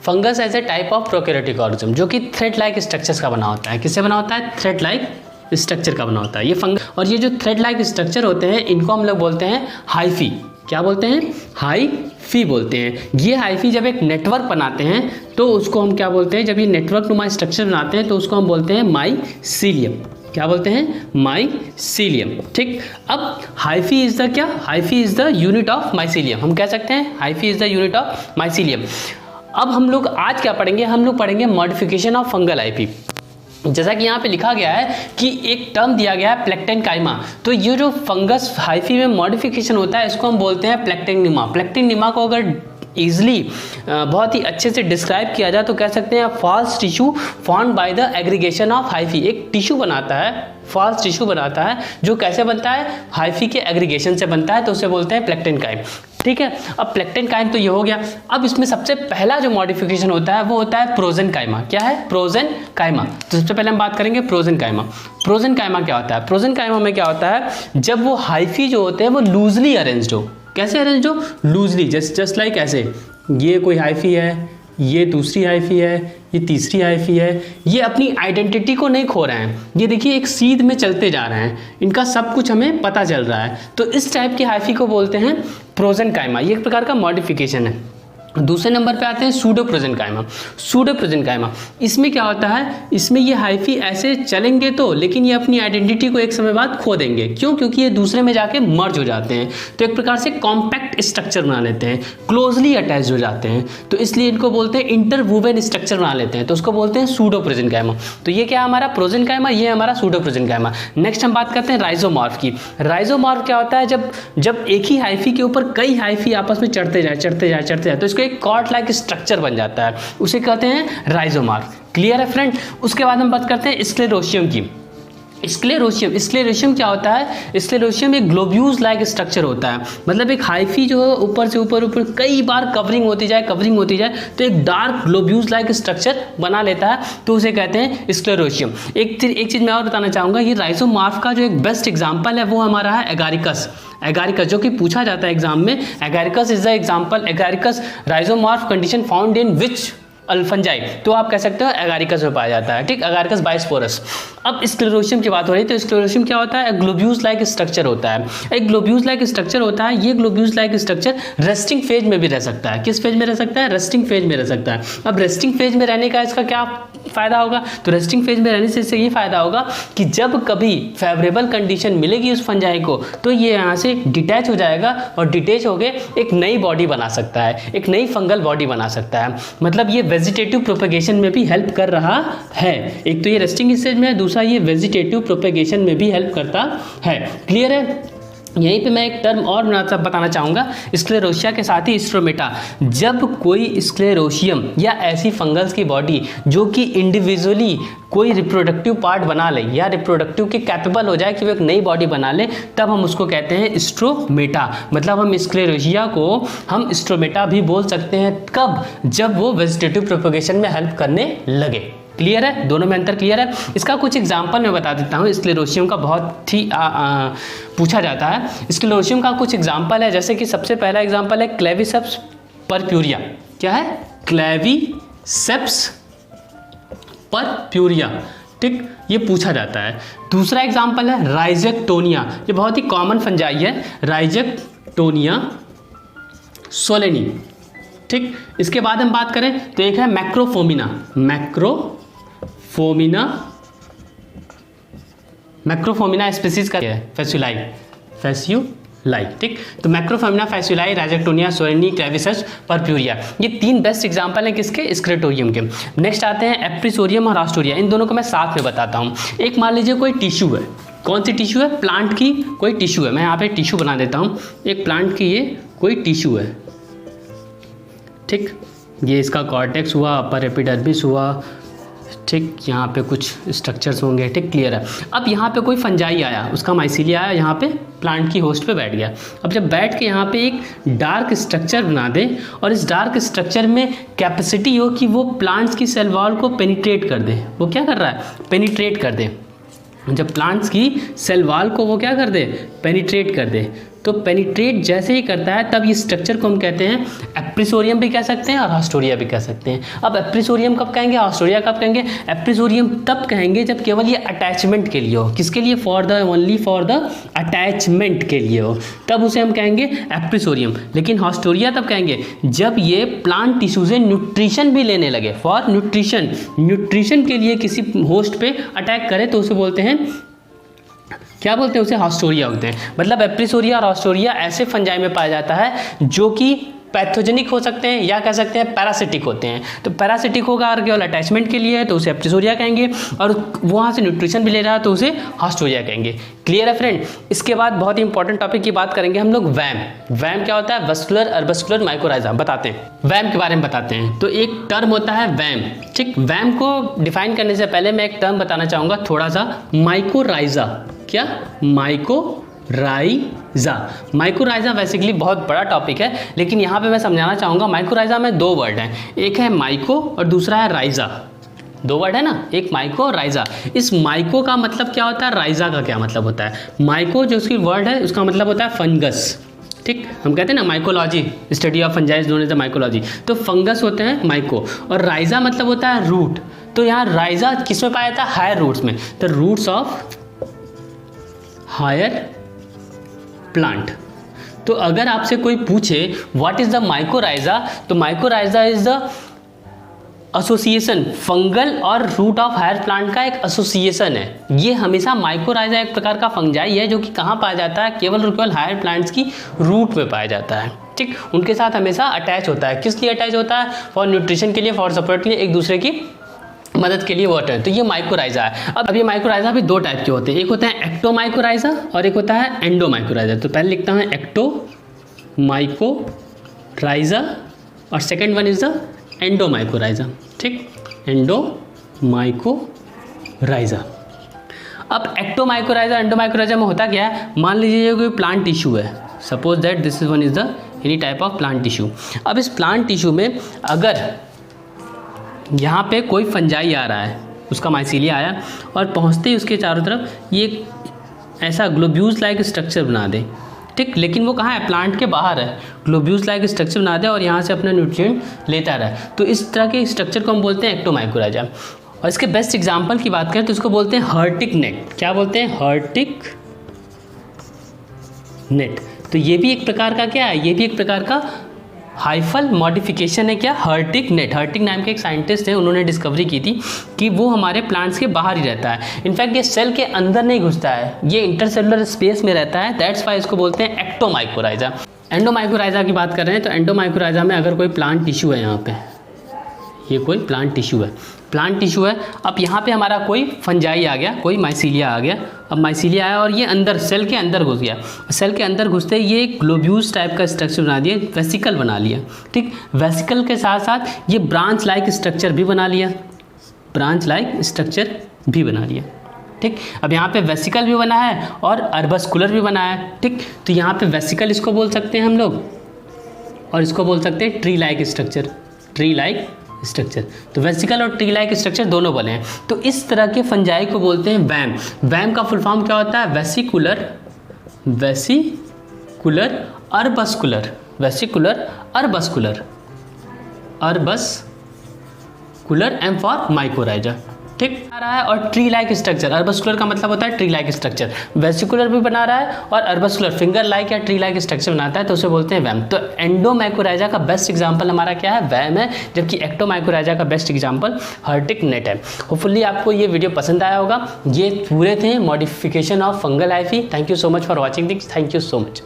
Fungus as a type of prokaryotic organism जो कि thread like structures का बना होता है। किससे बना होता है? थ्रेड लाइक स्ट्रक्चर का बना होता है ये फंगस। और ये जो थ्रेड लाइक स्ट्रक्चर होते हैं इनको हम लोग बोलते हैं हाइफी। क्या बोलते हैं? हाइफी बोलते हैं। ये हाइफी जब एक नेटवर्क बनाते हैं तो उसको हम क्या बोलते हैं? जब ये नेटवर्क नुमा स्ट्रक्चर बनाते हैं तो उसको हम बोलते हैं माइसीलियम। क्या बोलते हैं? माइसीलियम। ठीक, अब हाइफी इज द क्या? Hyphae is the unit of mycelium. हम कह सकते हैं hyphae is the unit of mycelium. अब हम लोग आज क्या पढ़ेंगे? हम लोग पढ़ेंगे मॉडिफिकेशन ऑफ फंगल हाइफी। जैसा कि यहाँ पे लिखा गया है कि एक टर्म दिया गया है प्लेक्टेनकाइमा, तो ये जो फंगस हाइफी में मॉडिफिकेशन होता है इसको हम बोलते हैं प्लेक्टेनिमा। प्लेक्टेनिमा को अगर ईजिली बहुत ही अच्छे से डिस्क्राइब किया जाए तो कह सकते हैं false tissue formed by the aggregation of hyphae. एक टिश्यू बनाता है, फॉल्स टिश्यू बनाता है जो कैसे बनता है? हाइफी के एग्रीगेशन से बनता है, तो उसे बोलते हैं प्लेक्टेनकाइम। ठीक है, अब प्लेक्टेनकाइम तो ये हो गया। अब इसमें सबसे पहला जो मॉडिफिकेशन होता है वो होता है प्रोजेनकाइमा। क्या है? प्रोजेनकाइमा। तो सबसे पहले हम बात करेंगे प्रोजेनकाइमा। प्रोजेनकाइमा क्या होता है? प्रोजेनकाइमा में क्या होता है? जब वो हाइफी जो होते हैं वो लूजली अरेंज्ड हो। कैसे अरेंज हो? लूजली, जस्ट लाइक ऐसे। ये कोई हाइफी है, ये दूसरी हाइफी है, ये तीसरी हाइफी है। ये अपनी आइडेंटिटी को नहीं खो रहे हैं, ये देखिए एक सीध में चलते जा रहे हैं, इनका सब कुछ हमें पता चल रहा है। तो इस टाइप की हाइफी को बोलते हैं प्रोजेनकाइमा। ये एक प्रकार का मॉडिफिकेशन है। दूसरे नंबर पे आते हैं सूडो प्रोजेनकाइमा। सूडो प्रोजेनकाइमा, इसमें क्या होता है? इसमें ये हाइफी ऐसे चलेंगे तो, लेकिन ये अपनी आइडेंटिटी को एक समय बाद खो देंगे। क्यों? क्योंकि ये दूसरे में जाके मर्ज हो जाते हैं, तो एक प्रकार से कॉम्पैक्ट स्ट्रक्चर बना लेते हैं, क्लोजली अटैच हो जाते हैं, तो इसलिए इनको बोलते हैं इंटरवूवेन स्ट्रक्चर बना लेते हैं, तो उसको बोलते हैं सूडो प्रोजेनकाइमा। तो ये क्या है हमारा? प्रोजेनकाइमा, ये हमारा सूडो प्रोजेनकाइमा। नेक्स्ट हम बात करते हैं राइजोमॉर्फ की। राइजोमॉर्फ क्या होता है? जब एक ही हाइफी के ऊपर कई हाइफी आपस में चढ़ते जाए तो इसको एक कॉर्ड लाइक स्ट्रक्चर बन जाता है, उसे कहते हैं राइजोमॉर्फ। क्लियर है फ्रेंड? उसके बाद हम बात करते हैं स्क्लेरोशियम की। स्क्लेरोशियम क्या होता है? स्क्लेरोशियम एक ग्लोब्यूल्स लाइक स्ट्रक्चर होता है। मतलब एक हाइफी जो है ऊपर से ऊपर कई बार कवरिंग होती जाए तो एक डार्क ग्लोब्यूल्स लाइक स्ट्रक्चर बना लेता है, तो उसे कहते हैं स्क्लेरोशियम। एक चीज़ मैं और बताना चाहूँगा, ये राइजोमॉर्फ का जो एक बेस्ट एग्जाम्पल है वो हमारा है एगारिकस। एगारिकस जो कि पूछा जाता है एग्जाम में। Agaricus is the example. Agaricus rhizomorph condition found in which all fungi, तो आप कह सकते हो एगारिकस में पाया जाता है। ठीक, एगारिकस बाइस्पोरस। अब स्क्लेरोशियम की बात हो रही है, तो स्क्लेरोशियम क्या होता है? ग्लोब्यूल्स लाइक स्ट्रक्चर होता है। एक ग्लोब्यूल्स लाइक स्ट्रक्चर होता है। ये globules like structure resting phase में भी रह सकता है। किस फेज में रह सकता है? रेस्टिंग फेज में रह सकता है। अब रेस्टिंग फेज में रहने का इसका क्या फायदा होगा? तो रेस्टिंग फेज में रहने से इससे ये फायदा होगा कि जब कभी फेवरेबल कंडीशन मिलेगी उस फंजाई को, तो ये यहाँ से डिटैच हो जाएगा और डिटैच होके एक नई बॉडी बना सकता है, एक नई फंगल बॉडी बना सकता है। मतलब ये वेजिटेटिव प्रोपेगेशन में भी हेल्प कर रहा है। एक तो ये रेस्टिंग स्टेज में है, दूसरा ये वेजिटेटिव प्रोपेगेशन में भी हेल्प करता है। क्लियर है? यहीं पे मैं एक टर्म और बताना चाहूँगा स्क्लेरोशिया के साथ ही स्ट्रोमेटा। जब कोई स्क्लेरोशियम या ऐसी फंगल्स की बॉडी जो कि इंडिविजुअली कोई रिप्रोडक्टिव पार्ट बना ले या रिप्रोडक्टिव के कैपेबल हो जाए कि वो एक नई बॉडी बना ले, तब हम उसको कहते हैं स्ट्रोमेटा। मतलब हम स्क्लेरोशिया को हम स्ट्रोमेटा भी बोल सकते हैं। कब? जब वो वेजिटेटिव प्रोपेगेशन में हेल्प करने लगे। क्लियर है? दोनों में अंतर क्लियर है? इसका कुछ एग्जाम्पल मैं बता देता हूँ। स्क्लेरोशियम का बहुत ही पूछा जाता है। स्क्लेरोशियम का कुछ एग्जाम्पल है, जैसे कि सबसे पहला एग्जाम्पल है क्लेविसेप्स परप्यूरिया। क्या है? Claviceps purpurea. ठीक, ये पूछा जाता है। दूसरा एग्जाम्पल है राइजेक्टोनिया। ये बहुत ही कॉमन फंजाई है, राइजेक्टोनिया सोलेनी। ठीक, इसके बाद हम बात करें तो एक है मैक्रोफोमिना। मैक्रोफोमिना स्पीसीज का है फेस्यूलाई। ठीक, तो मैक्रोफोमिना फेस्यूलाई, राइजेक्टोनिया सोलेनी, क्लेविसेप्स परप्यूरिया, ये तीन बेस्ट एग्जांपल हैं किसके? स्क्लेरोशियम के। नेक्स्ट आते हैं एप्रिसोरियम और आस्टोरिया। इन दोनों को मैं साथ में बताता हूँ। एक मान लीजिए कोई टिश्यू है। कौन सी टिश्यू है? प्लांट की कोई टिश्यू है। मैं यहाँ पे टिश्यू बना देता हूँ। एक प्लांट की ये कोई टिश्यू है। ठीक, ये इसका कॉर्टेक्स हुआ, अपर एपिडर्मिस हुआ। ठीक, यहाँ पे कुछ स्ट्रक्चर्स होंगे। ठीक, क्लियर है? अब यहाँ पे कोई फंजाई आया, उसका माइसीलिया आया, यहाँ पे प्लांट की होस्ट पे बैठ गया। अब जब बैठ के यहाँ पे एक डार्क स्ट्रक्चर बना दे और इस डार्क स्ट्रक्चर में कैपेसिटी हो कि वो प्लांट्स की सेल वॉल को पेनिट्रेट कर दे। वो क्या कर रहा है? पेनिट्रेट कर दे। जब प्लांट्स की सेल वॉल को वो क्या कर दे? पेनिट्रेट कर दे, तो पेनिट्रेट जैसे ही करता है तब ये स्ट्रक्चर को हम कहते हैं एप्रिसोरियम भी कह सकते हैं और हास्टोरिया भी कह सकते हैं। अब एप्रिसोरियम कब कहेंगे, हास्टोरिया कब कहेंगे? एप्रिसोरियम तब कहेंगे जब केवल ये अटैचमेंट के लिए हो। किसके लिए? ओनली फॉर द अटैचमेंट के लिए हो, तब उसे हम कहेंगे एप्रिसोरियम। लेकिन हास्टोरिया तब कहेंगे जब ये प्लांट टिश्यू से न्यूट्रिशन भी लेने लगे, फॉर न्यूट्रिशन के लिए किसी होस्ट पे अटैक करे तो उसे बोलते हैं, क्या बोलते हैं? उसे हास्टोरिया होते हैं। मतलब एप्रिसोरिया और हास्टोरिया ऐसे फंजाई में पाया जाता है जो कि पैथोजेनिक हो सकते हैं या कह सकते हैं पैरासिटिक होते हैं। तो पैरासिटिक होगा और केवल अटैचमेंट के लिए है तो उसे एप्रिसोरिया कहेंगे, और वहाँ से न्यूट्रिशन भी ले रहा है तो उसे हास्टोरिया कहेंगे। क्लियर है फ्रेंड? इसके बाद बहुत ही इंपॉर्टेंट टॉपिक की बात करेंगे हम लोग, वैम क्या होता है? Vesicular arbuscular mycorrhiza. बताते हैं वैम के बारे में बताते हैं। तो एक टर्म होता है वैम, ठीक। वैम को डिफाइन करने से पहले मैं एक टर्म बताना चाहूँगा थोड़ा सा, माइकोराइजा। क्या? माइकोराइजा बेसिकली बहुत बड़ा टॉपिक है, लेकिन यहाँ पे मैं समझाना चाहूँगा माइकोराइजा में दो वर्ड हैं, एक है माइको और दूसरा है राइजा। दो वर्ड है ना, एक माइको और राइजा। इस माइको का मतलब क्या होता है, राइजा का क्या मतलब होता है? माइको जो उसकी वर्ड है उसका मतलब होता है फंगस, ठीक। हम कहते हैं ना mycology, study of fungi known as the mycology. तो फंगस होते हैं माइको, और राइजा मतलब होता है रूट। तो यहाँ राइजा किस में पाया जाता है? हायर रूट्स में। तो रूट्स ऑफ हायर प्लांट। तो अगर आपसे कोई पूछे व्हाट इज द माइकोराइजा, तो mycorrhiza is the association, fungal और रूट ऑफ हायर प्लांट का एक एसोसिएशन है। ये हमेशा माइकोराइजा एक प्रकार का फंजाई है जो कि कहाँ पाया जाता है? केवल और केवल हायर प्लांट्स की रूट में पाया जाता है, ठीक। उनके साथ हमेशा अटैच होता है। किस लिए अटैच होता है? फॉर न्यूट्रिशन के लिए, फॉर सपोर्ट के लिए, एक दूसरे की मदद के लिए वाटर। तो ये माइकोराइजा है। अब ये माइकोराइजा भी दो टाइप के होते हैं, एक होता है एक्टोमाइकोराइजा और एक होता है एंडोमाइकोराइजा। तो पहले लिखता हूँ एक्टोमाइकोराइजा और सेकंड वन इज द एंडोमाइकोराइजा, ठीक। एंडोमाइकोराइजा। अब एक्टोमाइकोराइजा एंडोमाइकोराइजा में होता क्या है? मान लीजिए ये कोई प्लांट टिश्यू है, suppose that this is one is the any type of plant tissue. अब इस प्लांट टिश्यू में अगर यहाँ पे कोई फंजाई आ रहा है, उसका माइसीलिया आया और पहुँचते ही उसके चारों तरफ ये ऐसा ग्लोब्यूल्स लाइक स्ट्रक्चर बना दे, ठीक। लेकिन वो कहाँ है? प्लांट के बाहर है। ग्लोब्यूल्स लाइक स्ट्रक्चर बना दे और यहाँ से अपना न्यूट्रिएंट लेता रहा है। तो इस तरह के स्ट्रक्चर को हम बोलते हैं एक्टोमाइकोराइजा। और इसके बेस्ट एग्जाम्पल की बात करें तो इसको बोलते हैं हर्टिक नेट। क्या बोलते हैं? हर्टिक नेट। तो ये भी एक प्रकार का क्या है? ये भी एक प्रकार का हाइफल मॉडिफिकेशन है। क्या? हर्टिक नेट। हर्टिक नाम के एक साइंटिस्ट हैं, उन्होंने डिस्कवरी की थी कि वो हमारे प्लांट्स के बाहर ही रहता है। इनफैक्ट ये सेल के अंदर नहीं घुसता है, ये इंटरसेलुलर स्पेस में रहता है। दैट्स वाई इसको बोलते हैं एक्टोमाइकोराइजा। एंडोमाइकोराइजा की बात कर रहे हैं तो एंडोमाइकोराइजा में अगर कोई प्लांट टिश्यू है, यहाँ पे ये कोई प्लांट टिश्यू है, अब यहाँ पे हमारा कोई फंजाई आ गया, कोई माइसीलिया आ गया। अब माइसीलिया आया और ये अंदर सेल के अंदर घुस गया। सेल के अंदर घुसते ये ग्लोब्यूल्स टाइप का स्ट्रक्चर बना दिया, वेसिकल बना लिया, ठीक। वेसिकल के साथ साथ ये ब्रांच लाइक स्ट्रक्चर भी बना लिया, ठीक। अब यहाँ पे वेसिकल भी बना है और अर्बस्कुलर भी बना है, ठीक। तो यहाँ पे वेसिकल इसको बोल सकते हैं हम लोग और इसको बोल सकते हैं ट्री लाइक स्ट्रक्चर। तो वेसिकल और ट्री लाइक स्ट्रक्चर दोनों बने हैं। तो इस तरह के फंजाई को बोलते हैं वैम। वैम का फुल फॉर्म क्या होता है? वेसिकुलर अर्बस्कुलर एम फॉर माइकोराइजा, ठीक। आ रहा है। और ट्री लाइक स्ट्रक्चर, अर्बस्कुलर का मतलब होता है ट्री लाइक स्ट्रक्चर, वेसिकुलर भी बना रहा है और अर्बस्कुलर फिंगर लाइक या ट्री लाइक स्ट्रक्चर बनाता है, तो उसे बोलते हैं वैम। तो एंडोमाइकोराइजा का बेस्ट एग्जांपल हमारा क्या है? वैम है, जबकि एक्टोमाइकोराइजा का बेस्ट एग्जांपल हर्टिक नेट है। होपफुली आपको ये वीडियो पसंद आया होगा। ये पूरे थे modification of fungal hyphae. Thank you so much for watching this. Thank you so much.